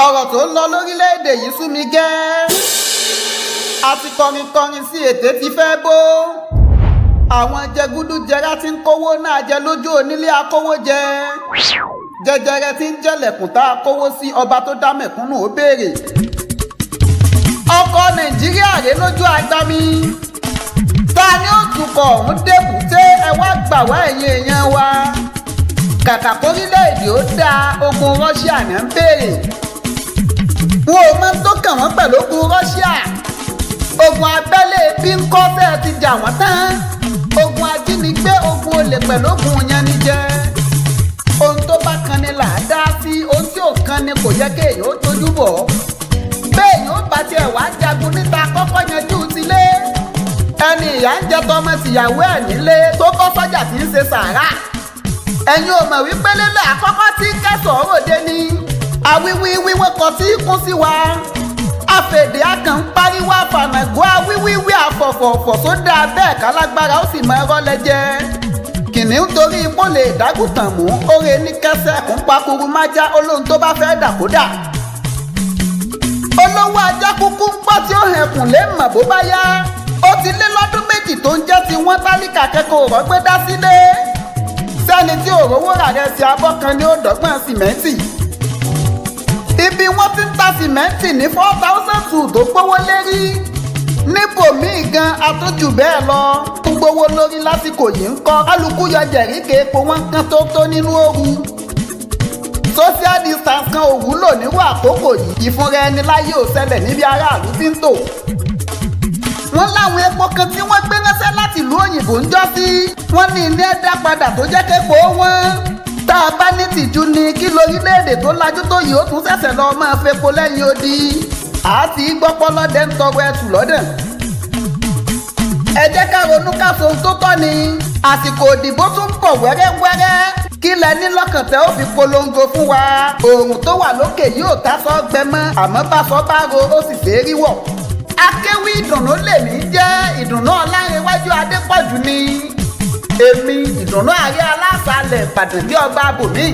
ọ̀rọ̀ tó ń lọ lórílẹ̀‐èdè yìí sú mi gẹ́. àti kọrin sí ètè ti fẹ́ bó. àwọn jẹgúdújẹrá tí ń kówó náà jẹ lójú onílé akówó jẹ. jẹjẹrẹ tí ń jẹlẹ̀kùn tá a kówó sí ọba tó dá mẹ̀kúnnù ó béèrè. Oko Naijiria rè lójú agbami. ta ni ó tukọ̀ ọ̀hún débùté ẹ wá gbà wá ẹ̀yin èèyàn wa. kàkà kórílẹ̀-èdè ó dáa ogun Russia ní ń béèrè. wọn ò mọ tó kàn wọ́n pẹ̀lú ogun Russia. ogun abẹ́lé bí ń kọ́ fẹ́ẹ́ ti jà wọ́n tán. ogun ajínigbé ogun olè pẹ̀lú ogun yanijẹ. ohun tó bá kan ni là á dá sí, ohun tí ò kan ni kò yẹ kéèyàn ó tójú bọ̀. béèyàn ó bá tiẹ̀ wá jagun níta kọ́kọ́ yanjú sílé. ẹni ìyá ń jẹ tọmọ tìyàwó ẹ̀ nílé tó kọ́ sọ́jà tí ń ṣe sàárà. ẹ̀yin ò mọ̀ wípé lélẹ̀ àkọ́kọ́ tí kẹsàn-án òde ni àwíwí wíwọ́n kan tí kún sí wa. àfèdè akàn ń pariwo àfànàgó àwíwíwí àfọ̀fọ̀fọ̀ tó dáa bẹ́ẹ̀ kálágbára ó sì mọ ẹrọ́ lẹ́jẹ́. kìnìún torí ipò lè dágùtàn mú oore ní kẹsẹ̀ kún pakuru májá olóhun tó bá fẹ́ dà kó dà. olówó ajá kúkú ń gbọ́ tí ó hẹkùn lé mọ̀ bó bá yá. ó ti lé lọ́dún méjì tó ń jẹ́ ti wọ́n tálíkà kẹ́kọ̀ọ́ rọ́gbé dá sílé. sẹ́ni tí òróró rà rẹ̀ sí abọ́ kan ní ó dọ́gbọ́n sìmẹ́ǹtì. ibi wọ́n ti ń ta sìmẹ́ǹtì ní 4,000 tó gbówó lérí. níbòmíì gan atójú bẹ́ẹ̀ lọ ń gbówó lórí lásìkò yìí ń kọ́ kálukú yọ jẹ̀ríkè epo wọn kan tó tó nínú ooru. social distance kan ò wúlò nírú àkókò yìí. ìfúnra ẹni láyé ò ṣẹlẹ̀ níbi aráàlú tí ń tò. wọ́n láwọn epo kan tí wọ́n gbé ránṣẹ́ láti ìlú òyìnbó ń jọ́ sí. wọ́n ní ilé ẹ̀dá padà tó jẹ́ képo wọn. tá a bá ní tìjú ni kí lórílẹ̀‐èdè tó lajú tó yìí ó tún ṣẹ̀ṣẹ̀ lọ máa fepo lẹ́yìn odi. àti gbọ́pọ́ lọ́dẹ ń tọrọ ẹtù lọ́dẹ. ẹ jẹ́ ká ronú ká so ohun tó tọ́ ni. àsìkò òdìbò tún ń bọ̀ wẹ́rẹ́wẹ́rẹ́. kí lẹ ní lọ́kàn tẹ́ ó fi polongo fún wa. oòrùn tó wà lókè yóò tásọ gbẹ mọ́ àmọ́ bá sọ bá ro ó sì ṣe é rí wọ̀. akéwì ìdùnnú lèmi jẹ́ ìdùnnú ọlárinwájú adépọ̀jù ni. èmi ìdùnnú ààrẹ aláṣàlẹ̀ ìbàdàn bí ọba bòmí.